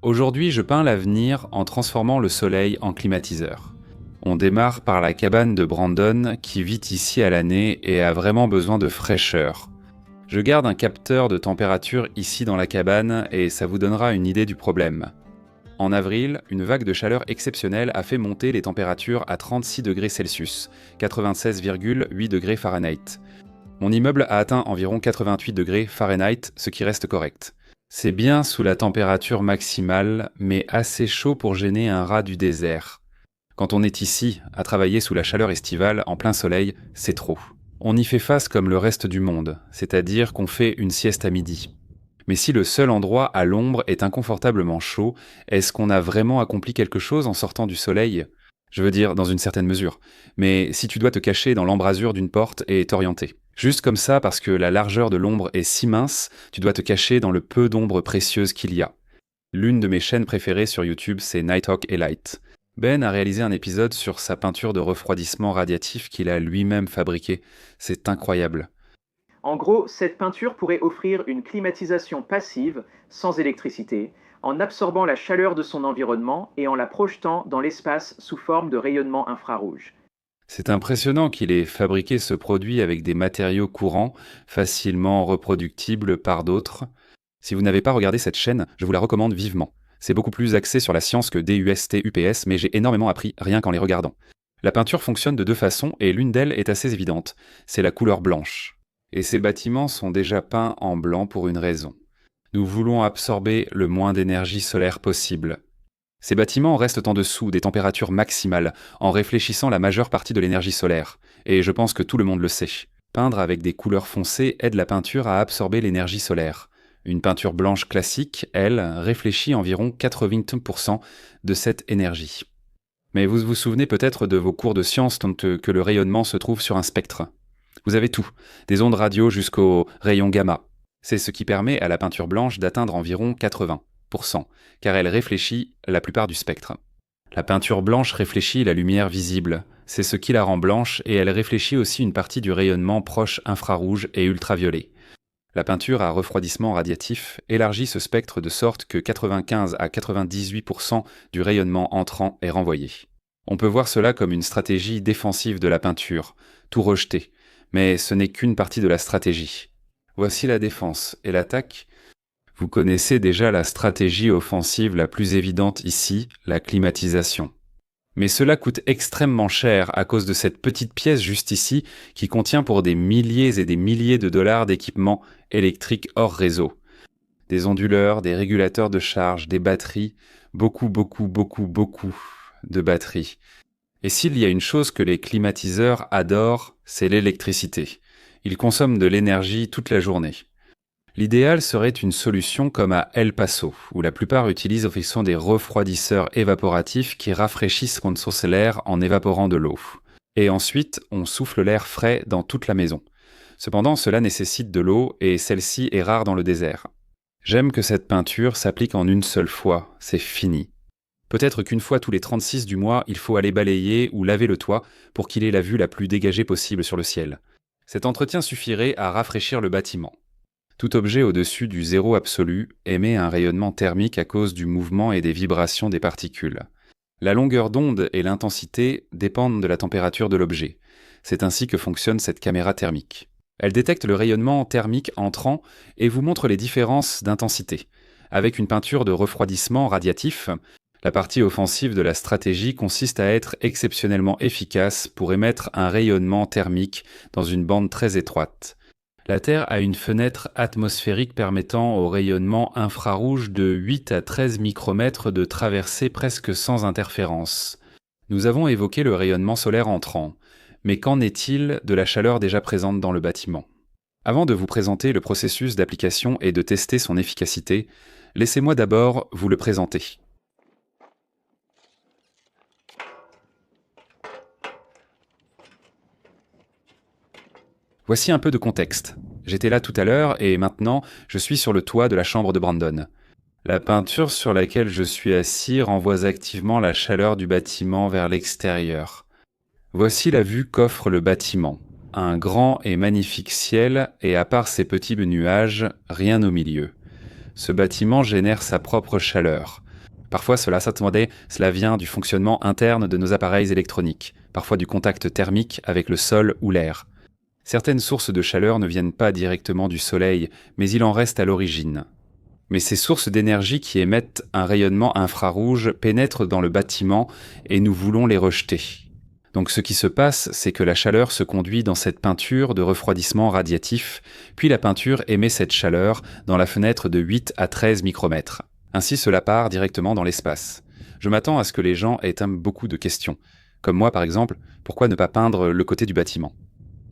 Aujourd'hui, je peins l'avenir en transformant le soleil en climatiseur. On démarre par la cabane de Brandon qui vit ici à l'année et a vraiment besoin de fraîcheur. Je garde un capteur de température ici dans la cabane et ça vous donnera une idée du problème. En avril, une vague de chaleur exceptionnelle a fait monter les températures à 36 degrés Celsius, 96,8 degrés Fahrenheit. Mon immeuble a atteint environ 88 degrés Fahrenheit, ce qui reste correct. C'est bien sous la température maximale, mais assez chaud pour gêner un rat du désert. Quand on est ici, à travailler sous la chaleur estivale, en plein soleil, c'est trop. On y fait face comme le reste du monde, c'est-à-dire qu'on fait une sieste à midi. Mais si le seul endroit à l'ombre est inconfortablement chaud, est-ce qu'on a vraiment accompli quelque chose en sortant du soleil ? Je veux dire, dans une certaine mesure. Mais si tu dois te cacher dans l'embrasure d'une porte et t'orienter. Juste comme ça, parce que la largeur de l'ombre est si mince, tu dois te cacher dans le peu d'ombre précieuse qu'il y a. L'une de mes chaînes préférées sur YouTube, c'est Nighthawk Elite. Ben a réalisé un épisode sur sa peinture de refroidissement radiatif qu'il a lui-même fabriquée. C'est incroyable. En gros, cette peinture pourrait offrir une climatisation passive, sans électricité, en absorbant la chaleur de son environnement et en la projetant dans l'espace sous forme de rayonnement infrarouge. C'est impressionnant qu'il ait fabriqué ce produit avec des matériaux courants, facilement reproductibles par d'autres. Si vous n'avez pas regardé cette chaîne, je vous la recommande vivement. C'est beaucoup plus axé sur la science que DUST-UPS, mais j'ai énormément appris rien qu'en les regardant. La peinture fonctionne de deux façons et l'une d'elles est assez évidente. C'est la couleur blanche. Et ces bâtiments sont déjà peints en blanc pour une raison. Nous voulons absorber le moins d'énergie solaire possible. Ces bâtiments restent en dessous des températures maximales, en réfléchissant la majeure partie de l'énergie solaire. Et je pense que tout le monde le sait. Peindre avec des couleurs foncées aide la peinture à absorber l'énergie solaire. Une peinture blanche classique, elle, réfléchit environ 80% de cette énergie. Mais vous vous souvenez peut-être de vos cours de sciences tant que le rayonnement se trouve sur un spectre. Vous avez tout, des ondes radio jusqu'aux rayons gamma. C'est ce qui permet à la peinture blanche d'atteindre environ 80%, car elle réfléchit la plupart du spectre. La peinture blanche réfléchit la lumière visible, c'est ce qui la rend blanche et elle réfléchit aussi une partie du rayonnement proche infrarouge et ultraviolet. La peinture à refroidissement radiatif élargit ce spectre de sorte que 95 à 98% du rayonnement entrant est renvoyé. On peut voir cela comme une stratégie défensive de la peinture, tout rejeter, mais ce n'est qu'une partie de la stratégie. Voici la défense et l'attaque. Vous connaissez déjà la stratégie offensive la plus évidente ici, la climatisation. Mais cela coûte extrêmement cher à cause de cette petite pièce juste ici qui contient pour des milliers et des milliers de dollars d'équipements électriques hors réseau. Des onduleurs, des régulateurs de charge, des batteries, beaucoup de batteries. Et s'il y a une chose que les climatiseurs adorent, c'est l'électricité. Ils consomment de l'énergie toute la journée. L'idéal serait une solution comme à El Paso, où la plupart utilisent des refroidisseurs évaporatifs qui rafraîchissent l'air en évaporant de l'eau. Et ensuite, on souffle l'air frais dans toute la maison. Cependant, cela nécessite de l'eau et celle-ci est rare dans le désert. J'aime que cette peinture s'applique en une seule fois, c'est fini. Peut-être qu'une fois tous les 36 du mois, il faut aller balayer ou laver le toit pour qu'il ait la vue la plus dégagée possible sur le ciel. Cet entretien suffirait à rafraîchir le bâtiment. Tout objet au-dessus du zéro absolu émet un rayonnement thermique à cause du mouvement et des vibrations des particules. La longueur d'onde et l'intensité dépendent de la température de l'objet. C'est ainsi que fonctionne cette caméra thermique. Elle détecte le rayonnement thermique entrant et vous montre les différences d'intensité. Avec une peinture de refroidissement radiatif, la partie offensive de la stratégie consiste à être exceptionnellement efficace pour émettre un rayonnement thermique dans une bande très étroite. La Terre a une fenêtre atmosphérique permettant au rayonnement infrarouge de 8 à 13 micromètres de traversée presque sans interférence. Nous avons évoqué le rayonnement solaire entrant, mais qu'en est-il de la chaleur déjà présente dans le bâtiment ? Avant de vous présenter le processus d'application et de tester son efficacité, laissez-moi d'abord vous le présenter. Voici un peu de contexte. J'étais là tout à l'heure et maintenant, je suis sur le toit de la chambre de Brandon. La peinture sur laquelle je suis assis renvoie activement la chaleur du bâtiment vers l'extérieur. Voici la vue qu'offre le bâtiment. Un grand et magnifique ciel et à part ces petits nuages, rien au milieu. Ce bâtiment génère sa propre chaleur. Parfois cela vient du fonctionnement interne de nos appareils électroniques, parfois du contact thermique avec le sol ou l'air. Certaines sources de chaleur ne viennent pas directement du soleil, mais il en reste à l'origine. Mais ces sources d'énergie qui émettent un rayonnement infrarouge pénètrent dans le bâtiment et nous voulons les rejeter. Donc ce qui se passe, c'est que la chaleur se conduit dans cette peinture de refroidissement radiatif, puis la peinture émet cette chaleur dans la fenêtre de 8 à 13 micromètres. Ainsi cela part directement dans l'espace. Je m'attends à ce que les gens aient beaucoup de questions. Comme moi par exemple, pourquoi ne pas peindre le côté du bâtiment ?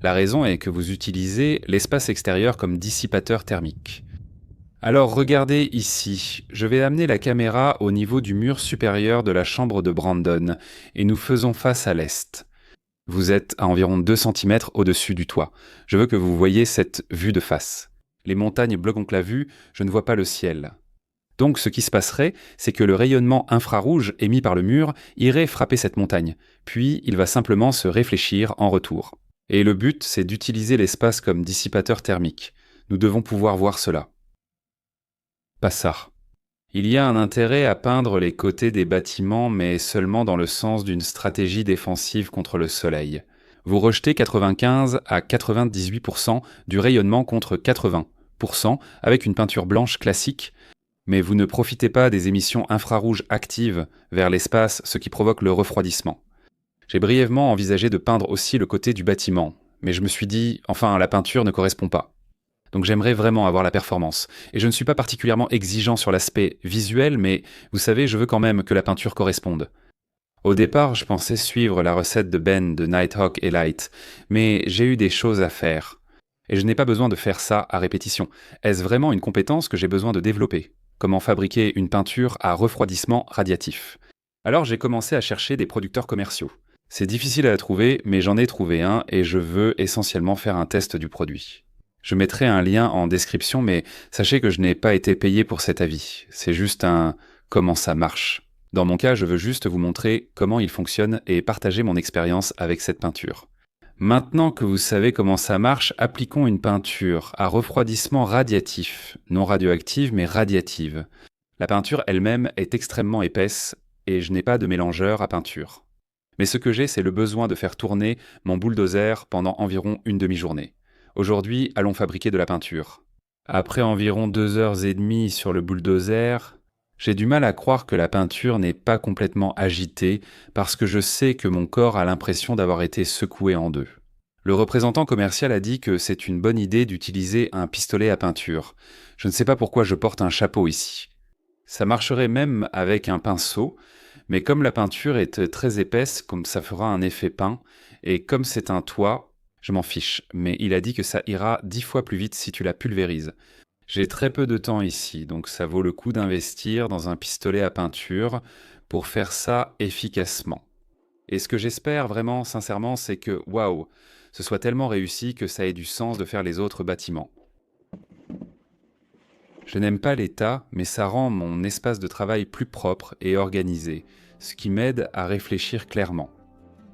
La raison est que vous utilisez l'espace extérieur comme dissipateur thermique. Alors regardez ici, je vais amener la caméra au niveau du mur supérieur de la chambre de Brandon et nous faisons face à l'est. Vous êtes à environ 2 cm au-dessus du toit. Je veux que vous voyiez cette vue de face. Les montagnes bloquent donc la vue, je ne vois pas le ciel. Donc ce qui se passerait, c'est que le rayonnement infrarouge émis par le mur irait frapper cette montagne, puis il va simplement se réfléchir en retour. Et le but, c'est d'utiliser l'espace comme dissipateur thermique. Nous devons pouvoir voir cela. Pas ça. Il y a un intérêt à peindre les côtés des bâtiments, mais seulement dans le sens d'une stratégie défensive contre le soleil. Vous rejetez 95 à 98% du rayonnement contre 80% avec une peinture blanche classique, mais vous ne profitez pas des émissions infrarouges actives vers l'espace, ce qui provoque le refroidissement. J'ai brièvement envisagé de peindre aussi le côté du bâtiment, mais je me suis dit, enfin, la peinture ne correspond pas. Donc j'aimerais vraiment avoir la performance. Et je ne suis pas particulièrement exigeant sur l'aspect visuel, mais vous savez, je veux quand même que la peinture corresponde. Au départ, je pensais suivre la recette de Ben de Nighthawk et Light, mais j'ai eu des choses à faire. Et je n'ai pas besoin de faire ça à répétition. Est-ce vraiment une compétence que j'ai besoin de développer ? Comment fabriquer une peinture à refroidissement radiatif ? Alors j'ai commencé à chercher des producteurs commerciaux. C'est difficile à trouver, mais j'en ai trouvé un et je veux essentiellement faire un test du produit. Je mettrai un lien en description, mais sachez que je n'ai pas été payé pour cet avis. C'est juste un « comment ça marche ». Dans mon cas, je veux juste vous montrer comment il fonctionne et partager mon expérience avec cette peinture. Maintenant que vous savez comment ça marche, appliquons une peinture à refroidissement radiatif, non radioactive mais radiative. La peinture elle-même est extrêmement épaisse et je n'ai pas de mélangeur à peinture. Mais ce que j'ai, c'est le besoin de faire tourner mon bulldozer pendant environ une demi-journée. Aujourd'hui, allons fabriquer de la peinture. Après environ 2h30 sur le bulldozer, j'ai du mal à croire que la peinture n'est pas complètement agitée parce que je sais que mon corps a l'impression d'avoir été secoué en deux. Le représentant commercial a dit que c'est une bonne idée d'utiliser un pistolet à peinture. Je ne sais pas pourquoi je porte un chapeau ici. Ça marcherait même avec un pinceau, mais comme la peinture est très épaisse, comme ça fera un effet peint, et comme c'est un toit, je m'en fiche, mais il a dit que ça ira 10 fois plus vite si tu la pulvérises. J'ai très peu de temps ici, donc ça vaut le coup d'investir dans un pistolet à peinture pour faire ça efficacement. Et ce que j'espère vraiment, sincèrement, c'est que, waouh, ce soit tellement réussi que ça ait du sens de faire les autres bâtiments. Je n'aime pas l'état, mais ça rend mon espace de travail plus propre et organisé, ce qui m'aide à réfléchir clairement.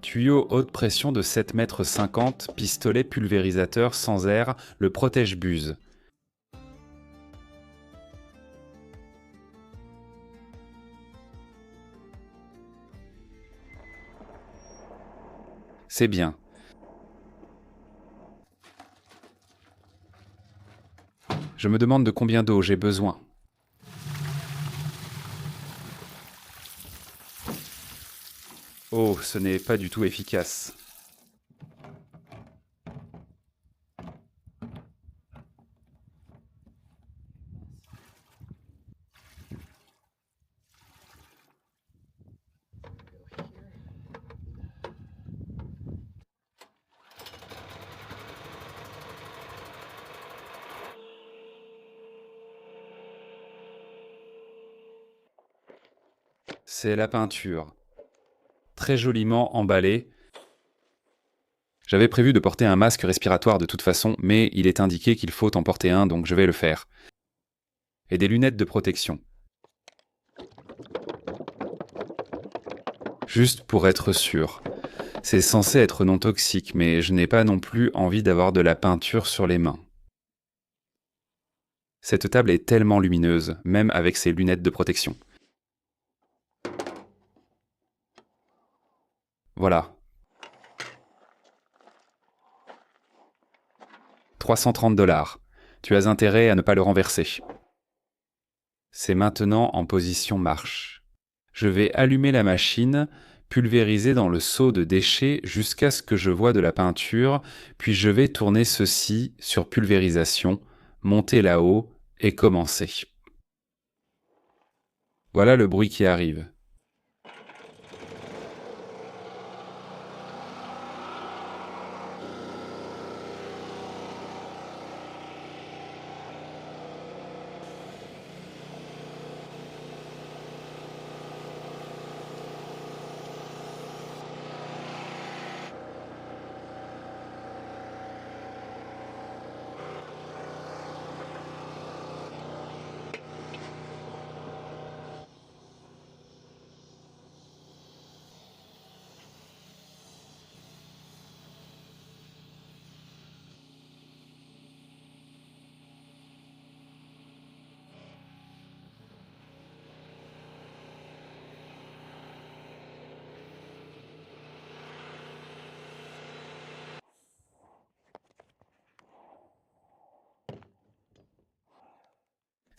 Tuyau haute pression de 7,50 m, pistolet pulvérisateur sans air, le protège-buse. C'est bien. Je me demande de combien d'eau j'ai besoin. Oh, ce n'est pas du tout efficace. C'est la peinture. Très joliment emballée. J'avais prévu de porter un masque respiratoire de toute façon, mais il est indiqué qu'il faut en porter un, donc je vais le faire. Et des lunettes de protection. Juste pour être sûr. C'est censé être non toxique, mais je n'ai pas non plus envie d'avoir de la peinture sur les mains. Cette table est tellement lumineuse, même avec ses lunettes de protection. Voilà. 330 $. Tu as intérêt à ne pas le renverser. C'est maintenant en position marche. Je vais allumer la machine, pulvériser dans le seau de déchets jusqu'à ce que je vois de la peinture, puis je vais tourner ceci sur pulvérisation, monter là-haut et commencer. Voilà le bruit qui arrive.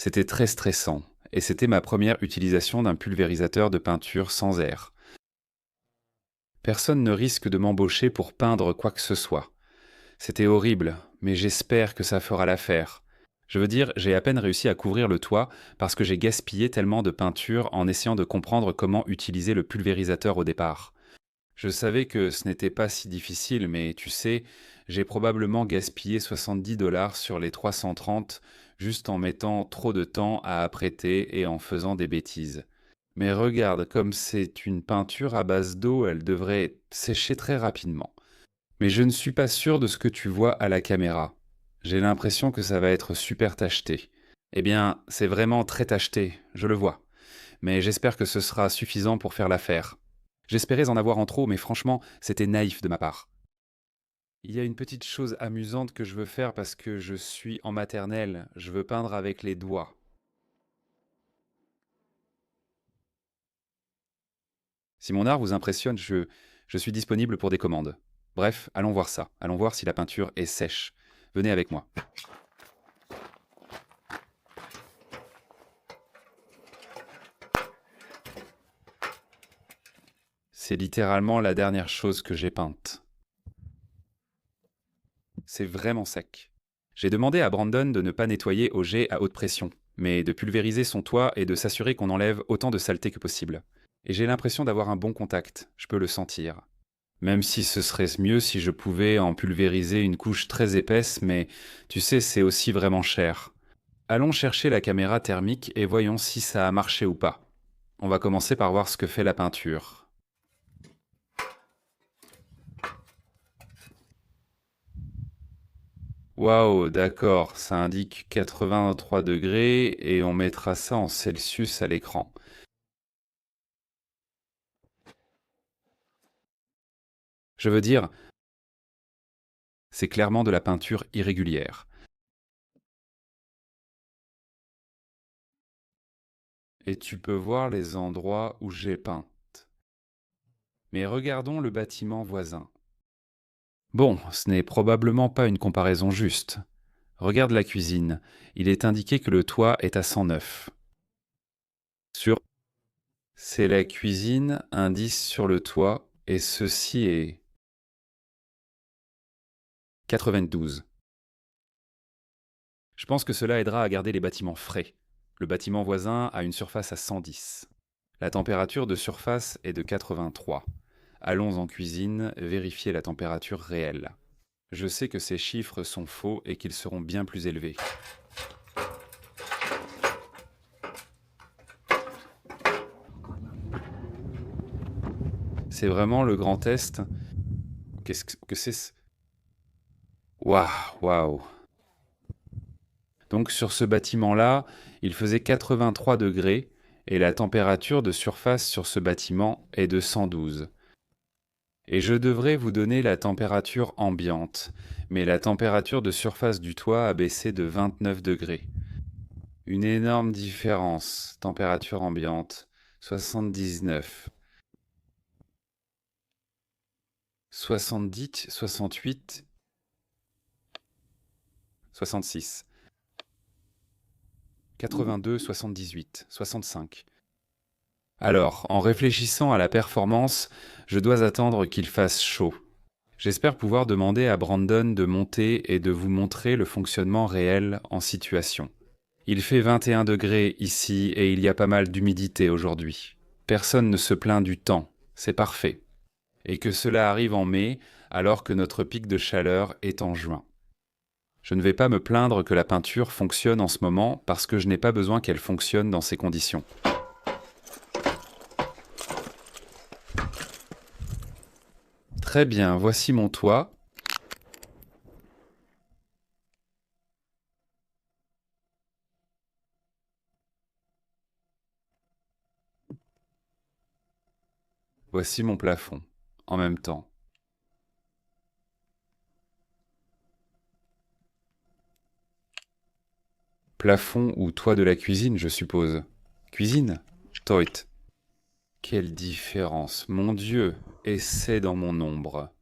C'était très stressant, et c'était ma première utilisation d'un pulvérisateur de peinture sans air. Personne ne risque de m'embaucher pour peindre quoi que ce soit. C'était horrible, mais j'espère que ça fera l'affaire. Je veux dire, j'ai à peine réussi à couvrir le toit parce que j'ai gaspillé tellement de peinture en essayant de comprendre comment utiliser le pulvérisateur au départ. Je savais que ce n'était pas si difficile, mais tu sais, j'ai probablement gaspillé 70 $ sur les 330 juste en mettant trop de temps à apprêter et en faisant des bêtises. Mais regarde, comme c'est une peinture à base d'eau, elle devrait sécher très rapidement. Mais je ne suis pas sûr de ce que tu vois à la caméra. J'ai l'impression que ça va être super tacheté. Eh bien, c'est vraiment très tacheté, je le vois. Mais j'espère que ce sera suffisant pour faire l'affaire. J'espérais en avoir en trop, mais franchement, c'était naïf de ma part. Il y a une petite chose amusante que je veux faire parce que je suis en maternelle. Je veux peindre avec les doigts. Si mon art vous impressionne, je suis disponible pour des commandes. Bref, allons voir ça. Allons voir si la peinture est sèche. Venez avec moi. C'est littéralement la dernière chose que j'ai peinte. C'est vraiment sec. J'ai demandé à Brandon de ne pas nettoyer au jet à haute pression, mais de pulvériser son toit et de s'assurer qu'on enlève autant de saleté que possible. Et j'ai l'impression d'avoir un bon contact, je peux le sentir. Même si ce serait mieux si je pouvais en pulvériser une couche très épaisse, mais tu sais, c'est aussi vraiment cher. Allons chercher la caméra thermique et voyons si ça a marché ou pas. On va commencer par voir ce que fait la peinture. Waouh, d'accord, ça indique 83 degrés et on mettra ça en Celsius à l'écran. Je veux dire, c'est clairement de la peinture irrégulière. Et tu peux voir les endroits où j'ai peint. Mais regardons le bâtiment voisin. Bon, ce n'est probablement pas une comparaison juste. Regarde la cuisine. Il est indiqué que le toit est à 109. Sur C'est la cuisine, indice sur le toit, et ceci est 92. Je pense que cela aidera à garder les bâtiments frais. Le bâtiment voisin a une surface à 110. La température de surface est de 83. Allons en cuisine vérifier la température réelle. Je sais que ces chiffres sont faux et qu'ils seront bien plus élevés. C'est vraiment le grand test. Qu'est-ce que c'est? Waouh, waouh. Donc sur ce bâtiment-là, il faisait 83 degrés et la température de surface sur ce bâtiment est de 112. Et je devrais vous donner la température ambiante, mais la température de surface du toit a baissé de 29 degrés. Une énorme différence. Température ambiante, 79. 70, 68, 66, 82, 78, 65. Alors, en réfléchissant à la performance, je dois attendre qu'il fasse chaud. J'espère pouvoir demander à Brandon de monter et de vous montrer le fonctionnement réel en situation. Il fait 21 degrés ici et il y a pas mal d'humidité aujourd'hui. Personne ne se plaint du temps, c'est parfait. Et que cela arrive en mai, alors que notre pic de chaleur est en juin. Je ne vais pas me plaindre que la peinture fonctionne en ce moment parce que je n'ai pas besoin qu'elle fonctionne dans ces conditions. Très bien, voici mon toit. Voici mon plafond, en même temps. Plafond ou toit de la cuisine, je suppose. Cuisine? Toit. Quelle différence, mon Dieu, et c'est dans mon ombre.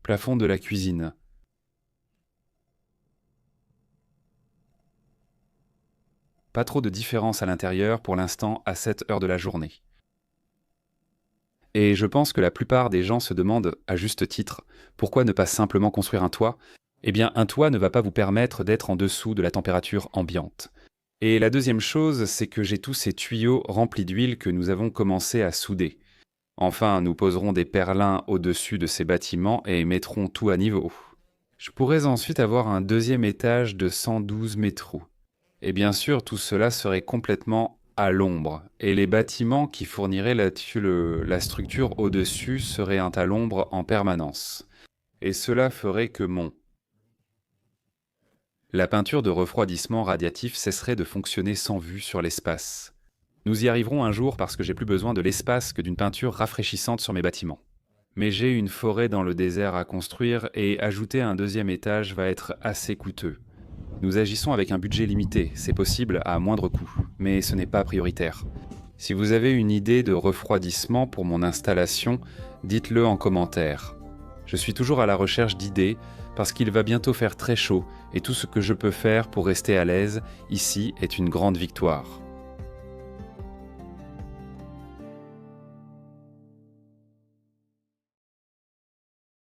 Plafond de la cuisine. Pas trop de différence à l'intérieur pour l'instant à cette heure de la journée. Et je pense que la plupart des gens se demandent, à juste titre, pourquoi ne pas simplement construire un toit? Eh bien, un toit ne va pas vous permettre d'être en dessous de la température ambiante. Et la deuxième chose, c'est que j'ai tous ces tuyaux remplis d'huile que nous avons commencé à souder. Enfin, nous poserons des perlins au-dessus de ces bâtiments et mettrons tout à niveau. Je pourrais ensuite avoir un deuxième étage de 112 mètres. Et bien sûr, tout cela serait complètement à l'ombre, et les bâtiments qui fourniraient la structure au-dessus seraient à l'ombre en permanence. Et cela ferait que la peinture de refroidissement radiatif cesserait de fonctionner sans vue sur l'espace. Nous y arriverons un jour parce que j'ai plus besoin de l'espace que d'une peinture rafraîchissante sur mes bâtiments. Mais j'ai une forêt dans le désert à construire et ajouter un deuxième étage va être assez coûteux. Nous agissons avec un budget limité, c'est possible à moindre coût, mais ce n'est pas prioritaire. Si vous avez une idée de refroidissement pour mon installation, dites-le en commentaire. Je suis toujours à la recherche d'idées parce qu'il va bientôt faire très chaud et tout ce que je peux faire pour rester à l'aise ici est une grande victoire.